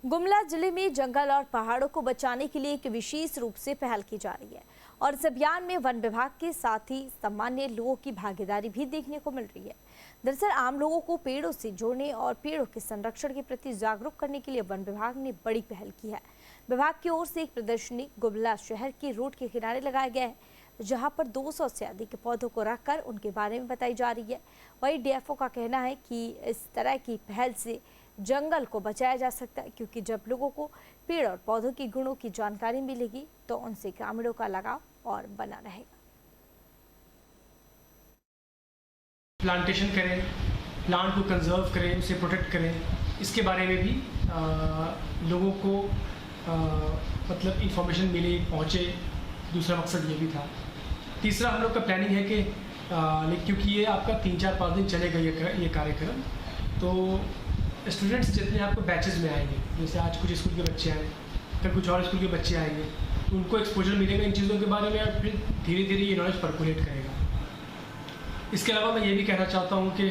गुमला जिले में जंगल और पहाड़ों को बचाने के लिए एक विशेष रूप से पहल की जा रही है और इस अभियान में वन विभाग के साथ ही सामान्य लोगों की भागीदारी भी देखने को मिल रही है। दरअसल आम लोगों को पेड़ों से जोड़ने और पेड़ों के संरक्षण के प्रति जागरूक करने के लिए वन विभाग ने बड़ी पहल की है। विभाग की ओर से एक प्रदर्शनी गुमला शहर के रोड के किनारे लगाया गया है, जहां पर 200 से अधिक पौधों को रखकर उनके बारे में बताई जा रही है। वहीं डीएफओ का कहना है कि इस तरह की पहल से जंगल को बचाया जा सकता है, क्योंकि जब लोगों को पेड़ और पौधों के गुणों की जानकारी मिलेगी तो उनसे ग्रामीणों का लगाव और बना रहेगा। प्लांटेशन करें, प्लांट को कंजर्व करें, उसे प्रोटेक्ट करें, इसके बारे में भी लोगों को मतलब इंफॉर्मेशन मिले, पहुँचे। दूसरा मकसद ये भी था। तीसरा हम लोग का प्लानिंग है कि क्योंकि ये आपका 3-4-5 दिन चलेगा ये कार्यक्रम, तो स्टूडेंट्स जितने आपको बैचेस में आएंगे, जैसे आज कुछ स्कूल के बच्चे आए, कल कुछ और स्कूल के बच्चे आएंगे, तो उनको एक्सपोजर मिलेगा इन चीज़ों के बारे में और फिर धीरे धीरे ये नॉलेज पर्कुलेट करेगा। इसके अलावा मैं ये भी कहना चाहता हूँ कि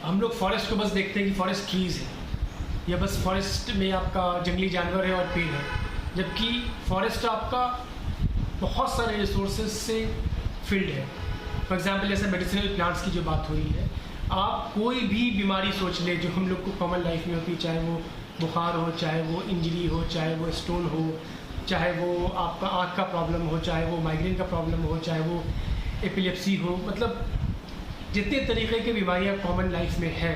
हम लोग फॉरेस्ट को बस देखते हैं कि फॉरेस्ट ट्रीज़ है या बस फॉरेस्ट में आपका जंगली जानवर है और पेड़ है, जबकि फॉरेस्ट आपका बहुत सारे रिसोर्सेज से फील्ड है। फॉर एग्जांपल जैसे मेडिसिनल प्लांट्स की जो बात हो रही है, आप कोई भी बीमारी सोच ले जो हम लोग को कॉमन लाइफ में होती है, चाहे वो बुखार हो, चाहे वो इंजरी हो, चाहे वो स्टोन हो, चाहे वो आपका आँख का प्रॉब्लम हो, चाहे वो माइग्रेन का प्रॉब्लम हो, चाहे वो एपिलेप्सी हो, मतलब जितने तरीके की बीमारियाँ कॉमन लाइफ में है,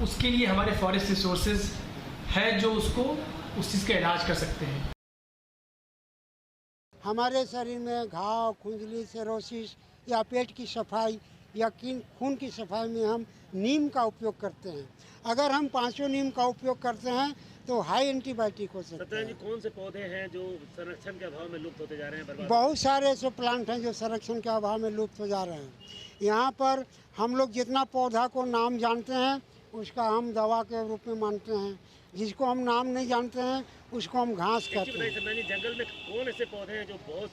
उसके लिए हमारे फॉरेस्ट रिसोर्सेज है जो उसको उस चीज़ का इलाज कर सकते हैं। हमारे शरीर में घाव, खुजली, सिरोसिस या पेट की सफाई या खून की सफाई में हम नीम का उपयोग करते हैं। अगर हम 5 नीम का उपयोग करते हैं तो हाई एंटीबायोटिक हो सकता है। कौन से पौधे हैं जो संरक्षण के अभाव में लुप्त होते जा रहे हैं? बहुत सारे ऐसे प्लांट हैं जो संरक्षण के अभाव में लुप्त हो जा रहे हैं। यहाँ पर हम लोग जितना पौधा को नाम जानते हैं उसका हम दवा के रूप में मानते हैं, जिसको हम नाम नहीं जानते हैं उसको हम घास कहते हैं। जंगल में कौन ऐसे पौधे हैं जो बहुत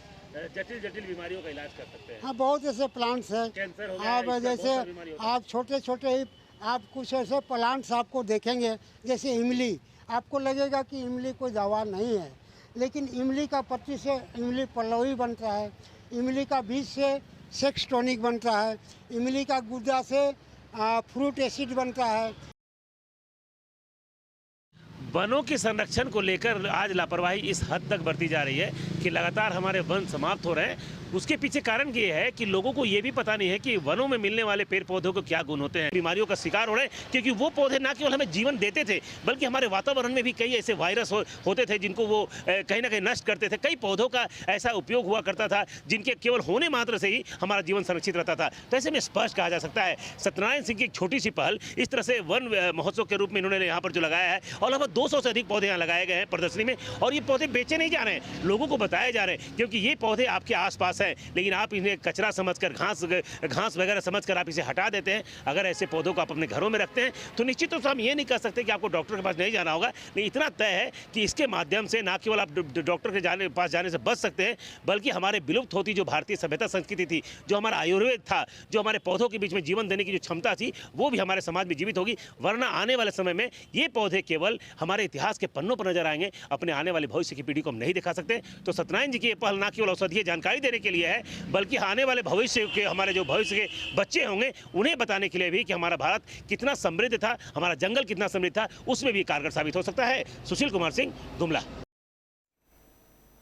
जटिल बीमारियों का इलाज कर सकते हैं? हाँ, बहुत ऐसे प्लांट्स हैं। कैंसर हो गया, आप जैसे आप छोटे आप कुछ ऐसे प्लांट्स आपको देखेंगे, जैसे इमली, आपको लगेगा कि इमली कोई दवा नहीं है, लेकिन इमली का पत्ती से इमली पल्लवी बनता है, इमली का बीज से सेक्स टॉनिक बनता है, इमली का गुद्दा से फ्रूट एसिड बनता है। वनों के संरक्षण को लेकर आज लापरवाही इस हद तक बढ़ती जा रही है कि लगातार हमारे वन समाप्त हो रहे हैं। उसके पीछे कारण ये है कि लोगों को ये भी पता नहीं है कि वनों में मिलने वाले पेड़ पौधों को क्या गुण होते हैं। बीमारियों का शिकार हो रहे हैं क्योंकि वो पौधे न केवल हमें जीवन देते थे, बल्कि हमारे वातावरण में भी कई ऐसे वायरस होते थे जिनको वो कहीं ना कहीं नष्ट करते थे। कई पौधों का ऐसा उपयोग हुआ करता था जिनके केवल होने मात्र से ही हमारा जीवन संरक्षित रहता था। तो ऐसे में स्पष्ट कहा जा सकता है सत्यनारायण सिंह की एक छोटी सी पहल इस तरह से वन महोत्सव के रूप में इन्होंने यहाँ पर जो लगाया है, और लगभग 200 से अधिक पौधे यहाँ लगाए गए हैं प्रदर्शनी में, और ये पौधे बेचे नहीं जा रहे हैं, लोगों को बताए जा रहे हैं, क्योंकि ये पौधे आपके आसपास हैं, लेकिन आप इन्हें कचरा समझकर, घास वगैरह समझकर आप इसे हटा देते हैं। अगर ऐसे पौधों को आप अपने घरों में रखते हैं तो निश्चित रूप से हम ये नहीं कह सकते कि आपको डॉक्टर के पास नहीं जाना होगा, लेकिन इतना तय है कि इसके माध्यम से न केवल आप डॉक्टर के पास जाने से बच सकते हैं, बल्कि हमारे विलुप्त होती जो भारतीय सभ्यता संस्कृति थी, जो हमारा आयुर्वेद था, जो हमारे पौधों के बीच में जीवन देने की जो क्षमता थी, वो भी हमारे समाज में जीवित होगी। वरना आने वाले समय में ये पौधे केवल हमारे इतिहास के पन्नों पर नजर आएंगे, अपने आने वाले भविष्य की पीढ़ी को हम नहीं दिखा सकते। तो सत्यनारायण जी की ये पहल न केवल औषधीय जानकारी देने के लिए है, बल्कि आने वाले भविष्य के हमारे जो भविष्य के बच्चे होंगे उन्हें बताने के लिए भी कि हमारा भारत कितना समृद्ध था, हमारा जंगल कितना समृद्ध था, उसमें भी कारगर साबित हो सकता है। सुशील कुमार सिंह, गुमला।